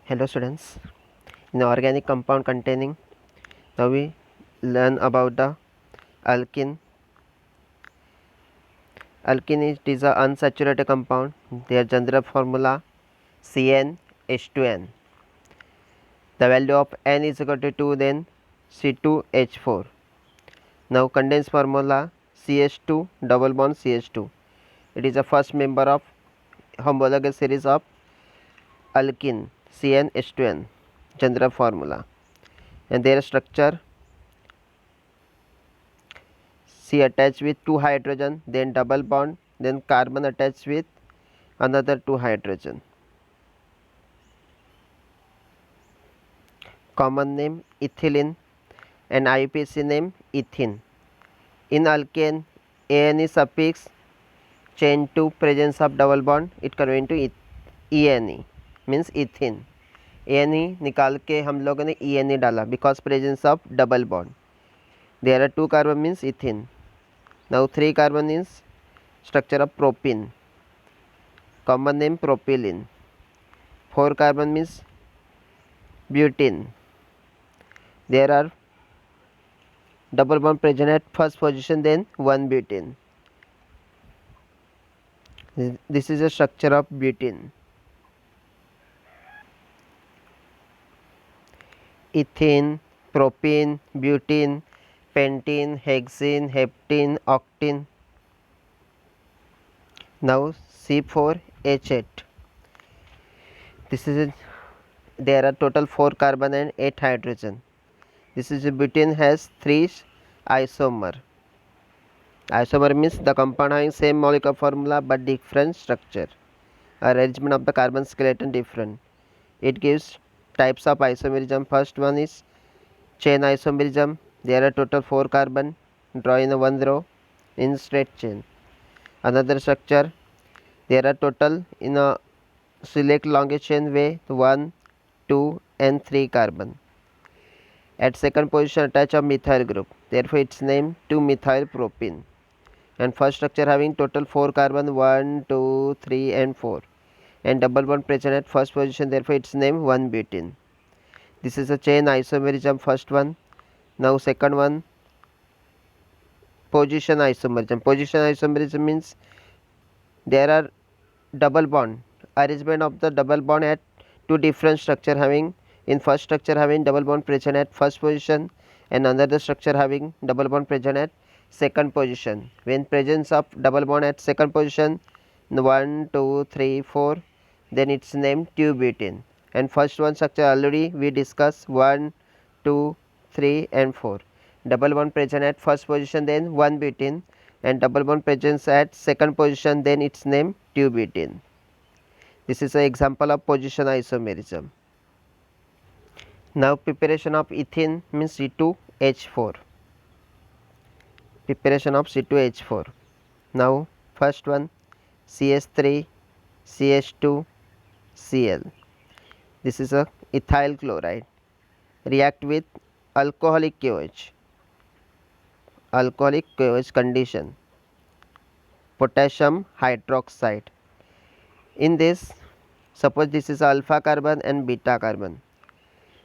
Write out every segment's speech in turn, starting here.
Hello students, in organic compound containing, now we learn about the alkene. Alkene is a unsaturated compound. Their general formula CnH2n. The value of n is equal to 2, then C2H4. Now condensed formula CH2 double bond CH2. It is the first member of homologous series of alkene CnH2n, general formula, and their structure C attached with 2 hydrogen, then double bond, then carbon attached with another 2 hydrogen. Common name ethylene and IUPAC name ethene. In alkane, Ane suffix change to presence of double bond, it convert to ENE, means ethene. ENE निकाल के हम लोगों ने ENE डाला because presence of double bond. There are 2 carbon means ethene. Now 3 carbon is structure of propene. Common name propylene. 4 carbon means butene. There are double bond present at first position, then 1 butene. This is a structure of butene. Ethene, propene, butene, pentene, hexene, heptene, octene. Now C4H8. This is there are total 4 carbon and 8 hydrogen. This is a butene has 3 isomer. Isomer means the compound having same molecular formula but different structure. Arrangement of the carbon skeleton different. It gives types of isomerism. First one is chain isomerism. There are total 4 carbon. Draw in a one row in straight chain. Another structure, there are total in a select longest chain way 1, 2 and 3 carbon. At second position attach a methyl group. Therefore its name 2-methyl propene. And first structure having total 4 carbon 1, 2, 3 and 4. And double bond present at first position, therefore its name 1-butene. This is a chain isomerism, first one. Now second one, position isomerism. Position isomerism means there are double bond, arrangement of the double bond at 2 different structure having, in first structure having double bond present at first position and another structure having double bond present at second position. When presence of double bond at second position 1, 2, 3, 4, then its name 2-butene. And first one structure already we discussed 1, 2, 3 and 4. Double bond present at first position, then 1-butene, and double bond presence at second position, then its name 2-butene. This is an example of position isomerism. Now preparation of ethene means C2H4. Preparation of C2H4. Now first one CH3 CH2 Cl. This is a ethyl chloride. React with alcoholic KOH. Alcoholic KOH condition. Potassium hydroxide. In this, suppose this is alpha carbon and beta carbon.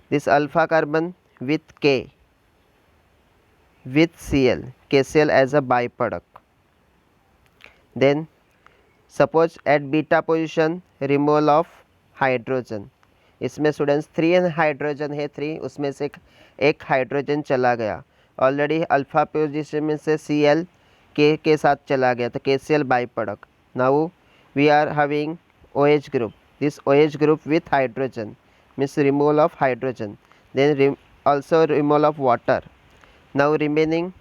This alpha carbon with K with Cl, KCl as a byproduct. Then suppose at beta position removal of hydrogen. इसमें students 3 hydrogen है, 3 उसमें से एक hydrogen चला गया. Already alpha position में से Cl के साथ चला गया, तो KCl byproduct. Now we are having OH group. This OH group with hydrogen means removal of hydrogen, then also removal of water. Now remaining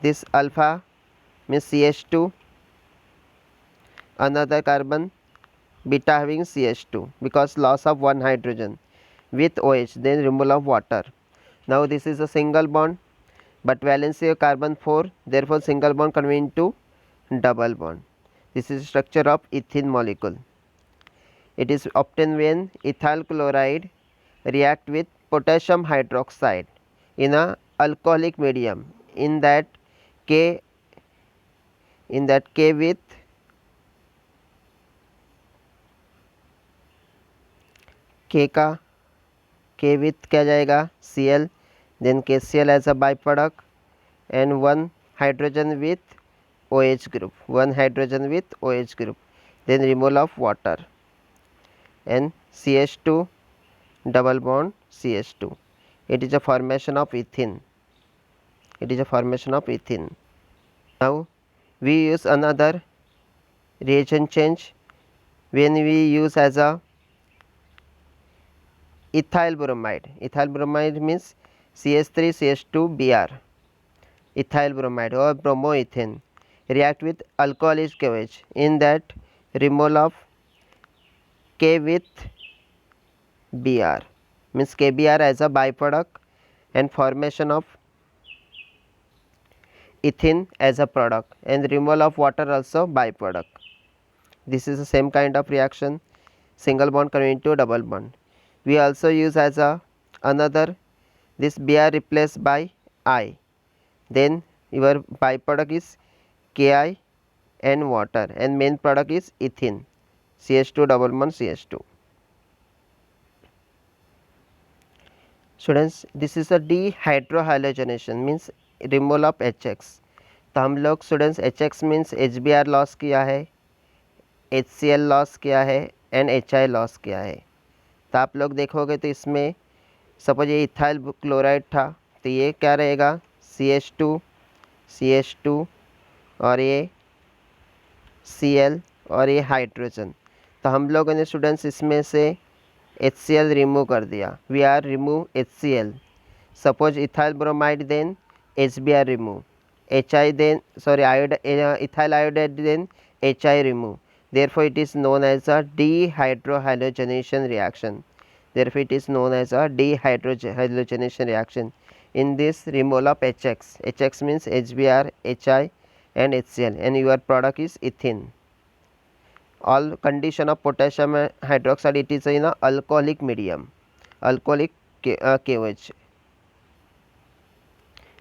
this alpha means CH2, another carbon, beta having CH2 because loss of one hydrogen with OH, then removal of water. Now this is a single bond but valency of carbon 4, therefore single bond convert into double bond. This is structure of ethene molecule. It is obtained when ethyl chloride react with potassium hydroxide in a alcoholic medium. In that K K with क्या जाएगा Cl, then KCl as a byproduct, and one hydrogen with OH group, then removal of water, and CH2 double bond CH2. It is a formation of ethene. Now we use another reagent change when we use as a ethyl bromide. Ethyl bromide means CH3CH2Br. Ethyl bromide or bromoethane react with alcoholic KOH. In that, removal of K with Br means KBr as a byproduct, and formation of ethene as a product, and removal of water also byproduct. This is the same kind of reaction, single bond converting to double bond. We also use as a another this Br replaced by I, then your byproduct is Ki and water, and main product is ethene, CH2 double bond CH2. Students this is a dehydrohalogenation means removal of HX. तो हम लोग students HX means HBr loss किया है, HCl loss किया है, and HI loss किया है. तो आप लोग देखोगे तो इसमें सपोज ये इथाइल क्लोराइड था, तो ये क्या रहेगा CH2 और ये Cl और ये हाइड्रोजन. तो हम लोगों ने स्टूडेंट्स इसमें से HCl रिमूव कर दिया. We are remove HCl. Suppose ethyl bromide then HBr remove, HI then sorry ethyl iodide then HI remove. Therefore it is known as a dehydrohalogenation reaction. In this removal of HX means HBr, HI and HCl, and your product is ethene. All condition of potassium hydroxide, it is in a alcoholic medium, alcoholic KOH.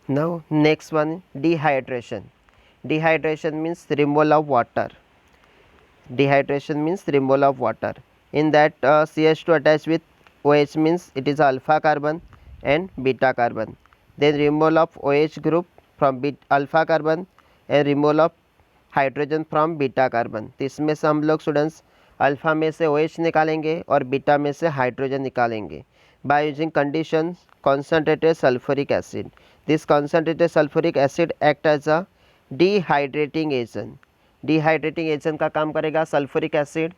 Now next one, dehydration. Dehydration means removal of water. In that CH2 attached with OH means it is alpha carbon and beta carbon. Then removal of OH group from alpha carbon and removal of hydrogen from beta carbon. तो इसमें से हम लोग students alpha में से OH निकालेंगे और beta में से हाइड्रोजन निकालेंगे by using condition concentrated sulfuric acid. This concentrated sulfuric acid act as a dehydrating agent. Dehydrating agent का काम करेगा sulphuric acid,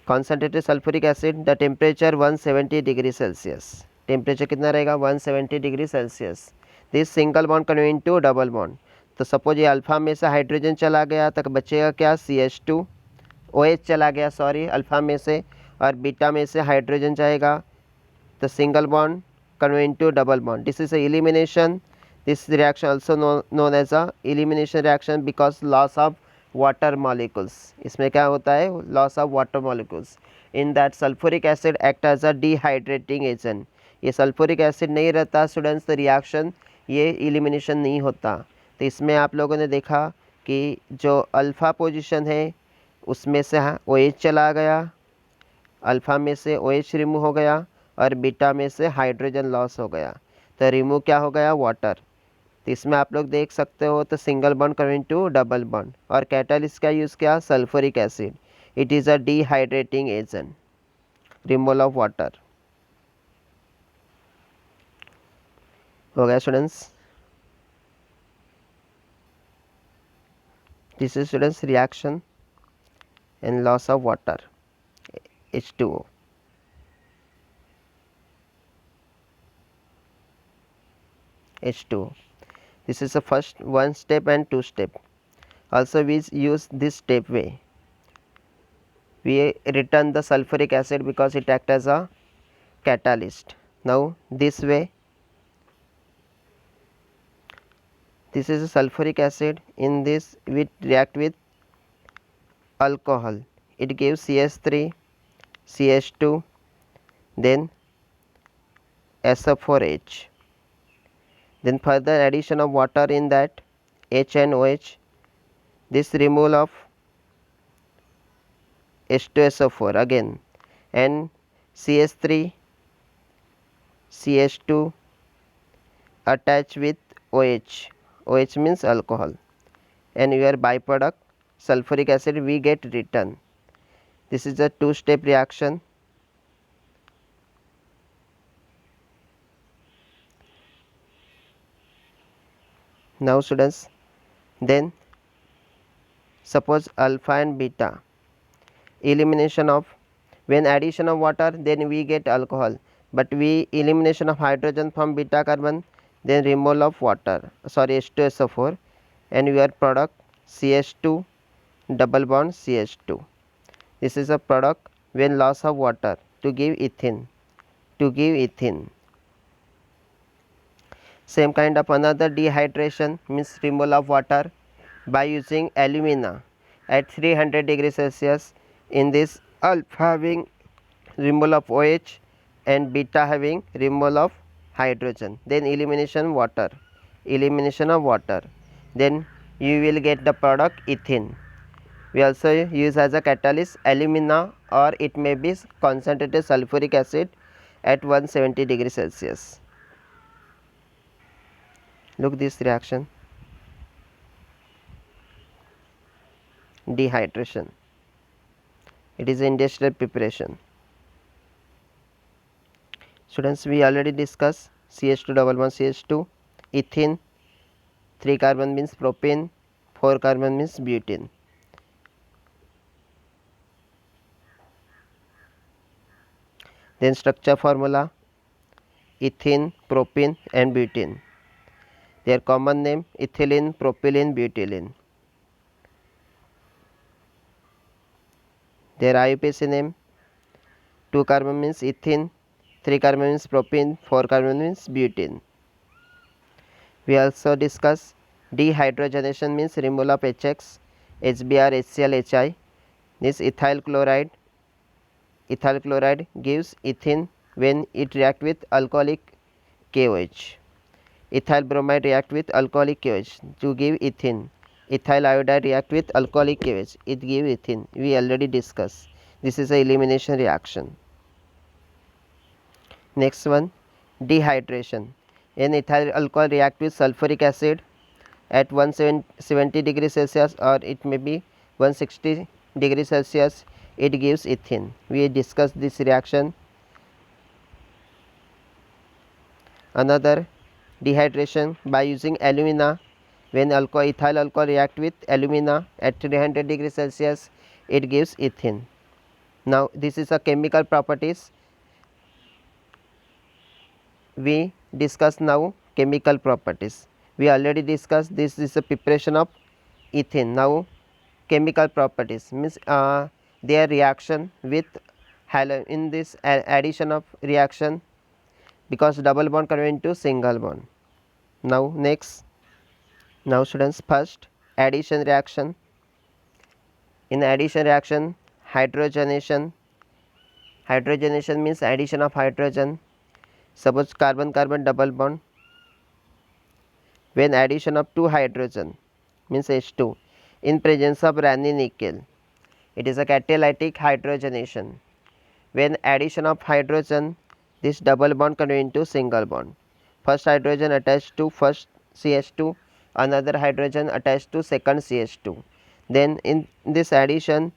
concentrated sulfuric acid. The temperature 170 degree Celsius. Temperature कितना रहेगा 170 degree Celsius. This single bond convert to double bond. तो सपोज ये alpha में से हाइड्रोजन चला गया तक बचेगा क्या CH2, OH चला गया सॉरी अल्फ़ा में से, और बीटा में से हाइड्रोजन जाएगा, तो single bond convert to double bond. This is a elimination. This reaction also known as a elimination reaction because loss of water molecules. इसमें क्या होता है loss of water molecules. In that sulfuric acid act as a dehydrating agent. ये sulfuric acid नहीं रहता students, तो reaction ये elimination नहीं होता. तो इसमें आप लोगों ने देखा कि जो अल्फ़ा पोजीशन है उसमें से OH चला गया, अल्फ़ा में से OH रिमूव हो गया और बीटा में से हाइड्रोजन लॉस हो गया, तो रिमूव क्या हो गया वाटर. तो इसमें आप लोग देख सकते हो तो single bond convert to double bond, और कैटालिस्ट का यूज़ किया sulphuric acid. It is a dehydrating agent, removal of water. हो गया students. This is students reaction and loss of water H2O. H2O. This is the first one step and two step. Also we use this step way. We return the sulfuric acid because it acts as a catalyst. Now this way, this is a sulfuric acid. In this we react with alcohol. It gives CH3, CH2, then SO4H. Then further addition of water in that H and OH. This removal of H2SO4 again, and CH3 CH2 attach with OH. OH means alcohol, and your byproduct sulfuric acid we get return. This is a two-step reaction. Now students, then suppose alpha and beta, elimination of, when addition of water then we get alcohol, but we elimination of hydrogen from beta carbon, then removal of water, sorry, H2SO4, and your product CH2 double bond CH2. This is a product when loss of water to give ethene, to give ethene. Same kind of another dehydration means removal of water by using alumina at 300 degrees Celsius. In this, alpha having removal of OH and beta having removal of hydrogen, then elimination of water, then you will get the product ethene. We also use as a catalyst alumina, or it may be concentrated sulfuric acid at 170 degrees Celsius. Look this reaction, dehydration. It is industrial preparation. Students, we already discussed CH2 double bond CH2, ethene, 3 carbon means propane, 4 carbon means butane. Then structure formula, ethene, propene and butane. Their common name ethylene, propylene, butylene. Their IUPAC name, 2 carbon means ethene, 3 carbon means propene, 4 carbon means butane. We also discuss dehydrogenation means removal of HX, HBr, HCl, HI. This ethyl chloride gives ethene when it react with alcoholic KOH. Ethyl bromide react with alcoholic KOH to give ethene. Ethyl iodide react with alcoholic KOH, it give ethene. We already discussed. This is a elimination reaction. Next one, dehydration. An ethyl alcohol react with sulfuric acid at 170 degrees Celsius, or it may be 160 degrees Celsius, it gives ethene. We discussed this reaction. Another, dehydration by using alumina. When ethyl alcohol react with alumina at 300 degrees Celsius, it gives ethene. Now this is a chemical properties. We discuss now chemical properties. We already discussed this is a preparation of ethene. Now chemical properties means their reaction with in this addition of reaction, because double bond convert into single bond. Now next, now students, first addition reaction. In addition reaction, hydrogenation means addition of hydrogen. Suppose carbon carbon double bond, when addition of 2 hydrogen means H2 in presence of Raney nickel, it is a catalytic hydrogenation. When addition of hydrogen, this double bond convert into single bond. First hydrogen attached to first CH2, another hydrogen attached to second CH2. Then in this addition,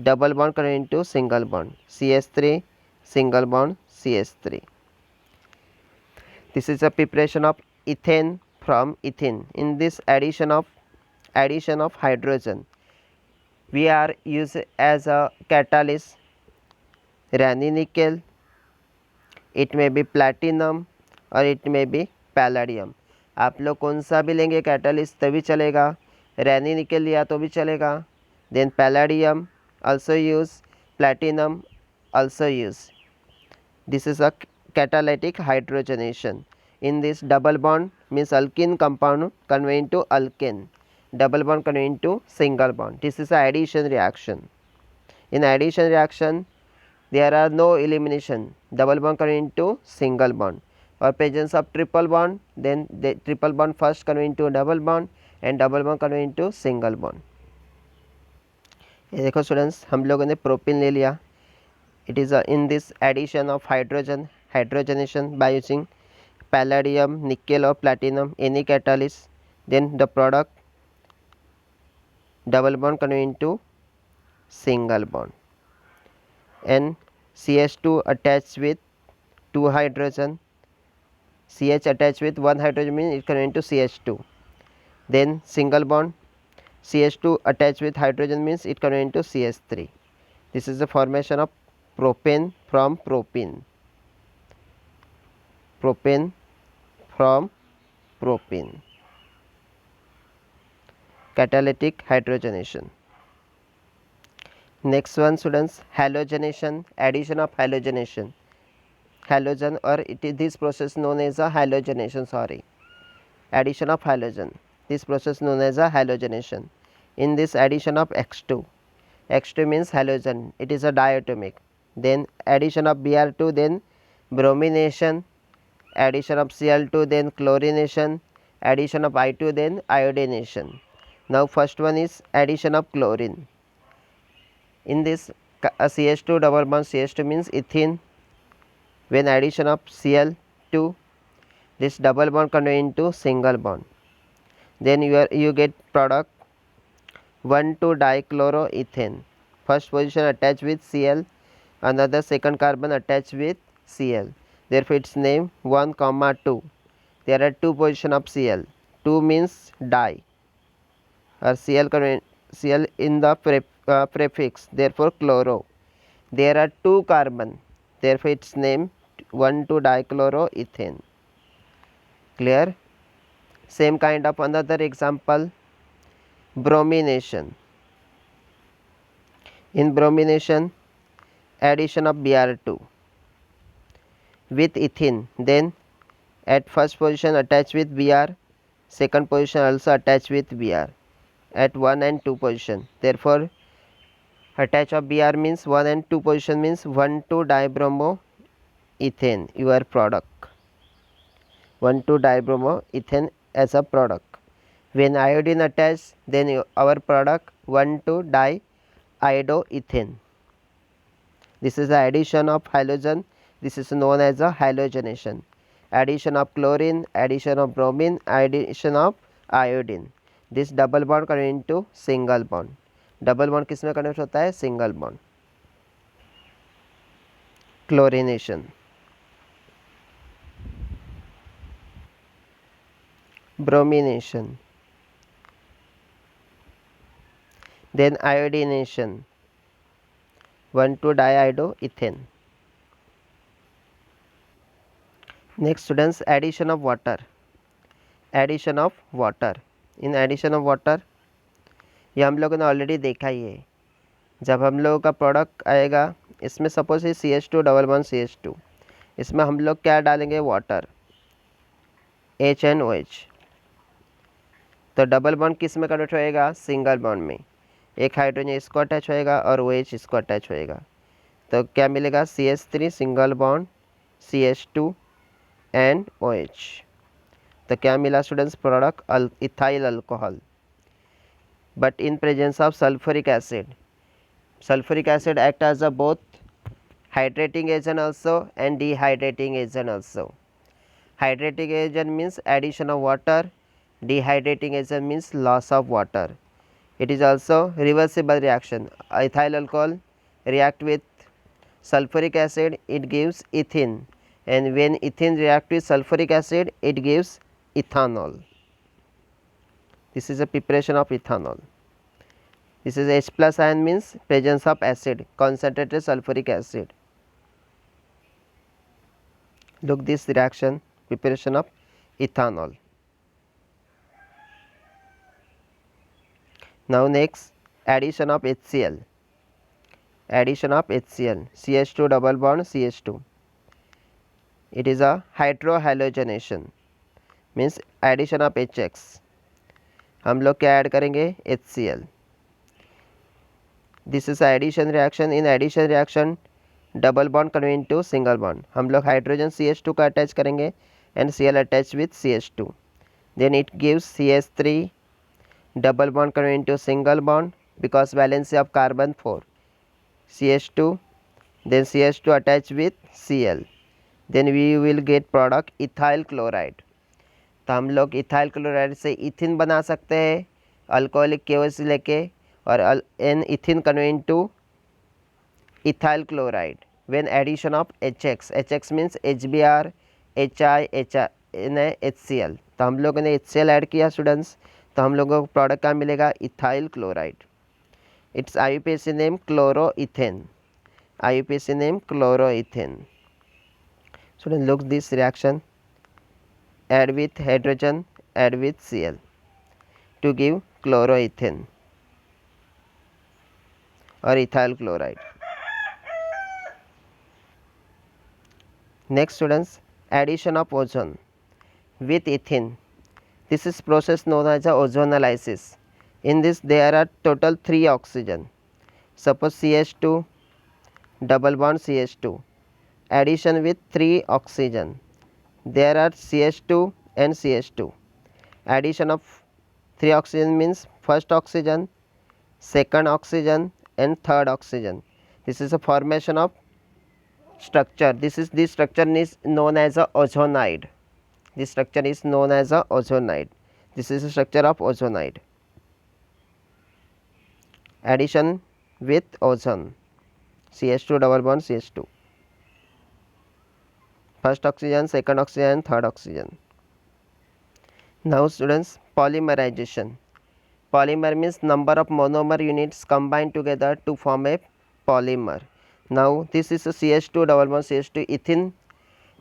double bond convert into single bond, CH3 single bond CH3. This is a preparation of ethane from ethene. In this addition of hydrogen, we are used as a catalyst Raney nickel, it may be platinum और it may be palladium. आप लोग कौन सा भी लेंगे catalyst तभी चलेगा, रैनी निकल लिया तो भी चलेगा. Then palladium also use, platinum also use. This is a catalytic hydrogenation. In this double bond means alkene compound convert into alkane, double bond convert into single bond. This is a addition reaction. In addition reaction there are no elimination, double bond convert into single bond, or presence of triple bond, then the triple bond first convert into double bond and double bond convert into single bond. ये देखो students, हम लोगों ने propyne ले लिया, It is in this addition of hydrogenation by using palladium, nickel or platinum, any catalyst, then the product double bond convert into single bond, and CH2 attached with 2 hydrogen, CH attached with 1 hydrogen means it convert into CH2, then single bond CH2 attached with hydrogen means it convert into CH3. This is the formation of propane from propene. Propane from propene. Catalytic hydrogenation. Next one students, halogenation, addition of halogenation. Halogen, or it is this process known as a halogenation, addition of halogen. This process known as a halogenation. In this addition of X2, X2 means halogen, it is a diatomic. Then addition of Br2, then bromination, addition of Cl2, then chlorination, addition of I2, then iodination. Now first one is addition of chlorine. In this CH2 double bond, CH2 means ethene. When addition of Cl2, this double bond convert into single bond. Then you get product 1,2-dichloroethane. First position attached with Cl, another second carbon attached with Cl. Therefore its name 1, 2. There are two position of Cl. 2 means di, or Cl in the prefix, therefore chloro. There are 2 carbon, therefore its name 1,2-dichloroethane. Clear? Same kind of another example, bromination. In bromination, addition of Br2 with ethene, then at first position attached with Br, second position also attached with Br at 1 and 2 position. Therefore attach of Br means 1 and 2 position means 1,2-dibromoethane, your product. 1,2-dibromoethane as a product. When iodine attached, then our product 1,2-diiodoethane. This is the addition of halogen. This is known as a halogenation. Addition of chlorine, addition of bromine, addition of iodine. This double bond convert into single bond. Double bond किस में convert होता है? Single bond. Chlorination. Bromination. then iodination, 1,2-diiodoethane. Next students, addition of water. Addition of water. In addition of water, ये हम लोगों ने already देखा ही है. जब हम लोगों का प्रोडक्ट आएगा, इसमें सपोज ये CH2 डबल बॉन्ड CH2, इसमें हम लोग क्या डालेंगे? Water, HNOH. तो डबल बॉन्ड किस में कन्वर्ट होएगा? सिंगल बॉन्ड में. एक हाइड्रोजन इसको अटैच होएगा और OH इसको अटैच होएगा. तो क्या मिलेगा? CH3 single bond CH2 and OH. तो क्या मिला students? Product ethyl alcohol. But in presence of sulfuric acid, sulfuric acid act as a both hydrating agent also and dehydrating agent also. Hydrating agent means addition of water, dehydrating agent means loss of water. It is also reversible reaction. Ethyl alcohol react with sulfuric acid, it gives ethene, and when ethene react with sulfuric acid, it gives ethanol. This is a preparation of ethanol. This is H plus ion means presence of acid, concentrated sulfuric acid. Look this reaction, preparation of ethanol. Now next, addition of HCl. Addition of HCl, CH2 double bond CH2. It is a hydrohalogenation, means addition of HX. हम लोग क्या add करेंगे? HCl. This is addition reaction. In addition reaction double bond convert into single bond. हम लोग hydrogen CH2 का attach करेंगे and Cl attach with CH2. Then it gives CH3 double bond convert into single bond because valency of carbon 4. CH2 then CH2 attach with Cl, then we will get product ethyl chloride। तो हम लोग ethyl chloride से इथिन बना सकते हैं alcoholic KOH लेके, और an ethyne convert to ethyl chloride when addition of HX। HX means HBr HI HCl। तो हम लोगों ने HCl ऐड किया स्टूडेंट्स, तो हम लोगों को प्रोडक्ट क्या मिलेगा, ethyl chloride. It's IUPAC name chloroethane, IUPAC name chloroethane. Student, look this reaction, add with hydrogen, add with Cl to give chloroethane or ethyl chloride। Next students, addition of ozone with ethene. This is process known as ozonolysis. In this there are total 3 oxygen. Suppose CH2 double bond CH2, addition with 3 oxygen, there are CH2 and CH2, addition of 3 oxygen means first oxygen, second oxygen and third oxygen. This is a formation of structure. This structure is known as a ozonide. This structure is known as a ozonide. This is a structure of ozonide. Addition with ozone, CH2 double bond CH2, first oxygen, second oxygen, third oxygen. Now students, polymerization. Polymer means number of monomer units combined together to form a polymer. Now this is a CH2 double bond CH2 ethene.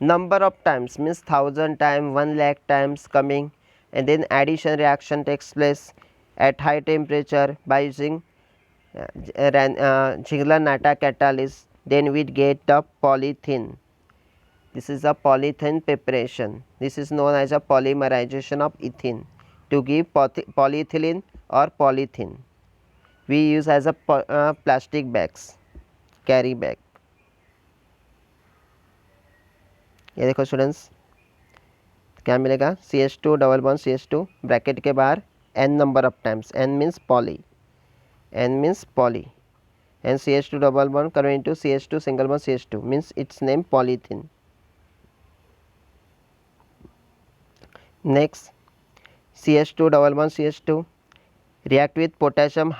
Number of times means 1000 times, 1 lakh times coming, and then addition reaction takes place at high temperature by using Ziegler-Natta catalyst. Then we get the polythene. This is a polythene preparation. This is known as a polymerization of ethene to give polyethylene or polythene. We use as a plastic bags, carry bag। ये देखो students क्या मिलेगा, CH2 double bond CH2 bracket के बाहर n number of times, n means poly, n means poly, and CH2 double bond convert into CH2 single bond CH2 means its name polythene। Next, CH2 double bond CH2 react with potassium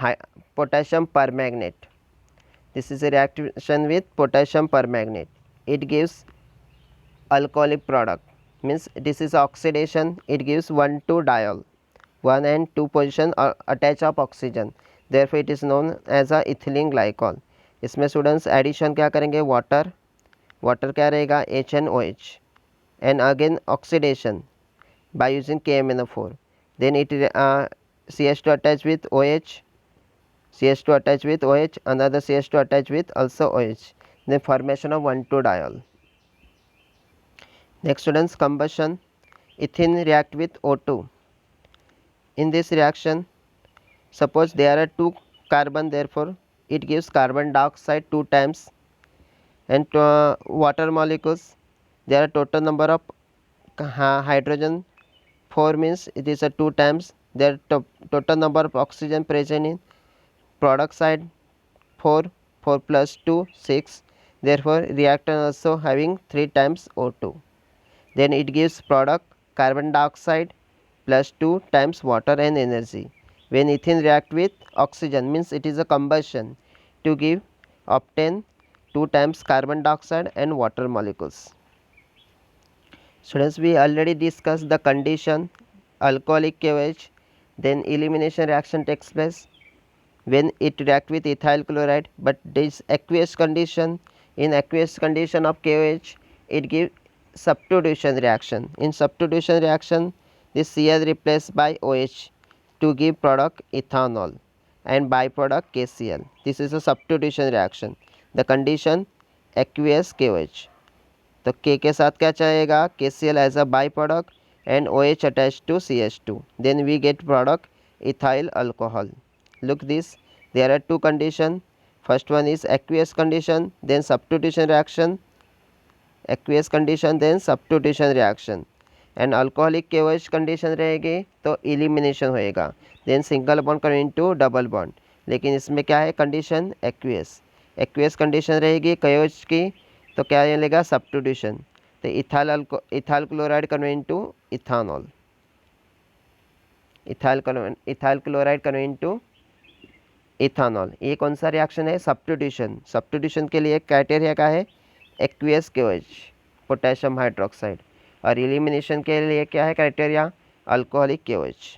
permanganate. This is a reaction with potassium permanganate. It gives alcoholic product, means this is oxidation. It gives 1,2-diol, 1 and 2 position attach of oxygen, therefore it is known as a ethylene glycol। इसमें students addition क्या करेंगे, water, water क्या रहेगा HNOH, and again oxidation by using KMnO4, then it CH2 attached with OH, CH2 attached with OH, another CH2 attached with also OH, then formation of 1,2-diol। Next students, combustion, ethene react with O2. In this reaction, suppose there are 2 carbon, therefore it gives carbon dioxide 2 times, and water molecules, there are total number of hydrogen 4 means it is a 2 times, there total number of oxygen present in product side 4, 4 plus 2 6, therefore reactant also having 3 times O2, then it gives product carbon dioxide plus 2 times water and energy। When ethene react with oxygen means it is a combustion to give obtain 2 times carbon dioxide and water molecules। Students, we already discussed the condition alcoholic KOH, then elimination reaction takes place when it react with ethyl chloride, but this aqueous condition, in aqueous condition of KOH it gives substitution reaction. In substitution reaction this Cl replaced by OH to give product ethanol and byproduct KCl. This is a substitution reaction, the condition aqueous KOH। तो K के साथ क्या चाहिएगा, KCl as a byproduct and OH attached to CH2, then we get product ethyl alcohol। Look this, there are 2 condition, first one is aqueous condition, then substitution reaction, aqueous condition then substitution reaction, and alcoholic KOH condition रहेगी तो elimination होएगा, then single bond करें into double bond, लेकिन इसमें क्या है condition aqueous। Aqueous condition रहेगी KOH की तो क्या ये लेगा सब्स्टिट्यूशन, तो ethyl chloride convert to ethanol, ethyl chloride convert to ethanol. ये कौन सा रिएक्शन है सब्स्टिट्यूशन। सब्स्टिट्यूशन के लिए क्राइटेरिया क्या है एक्वियस KOH पोटेशियम हाइड्रोक्साइड, और एलिमिनेशन के लिए क्या है क्राइटेरिया अल्कोहलिक KOH।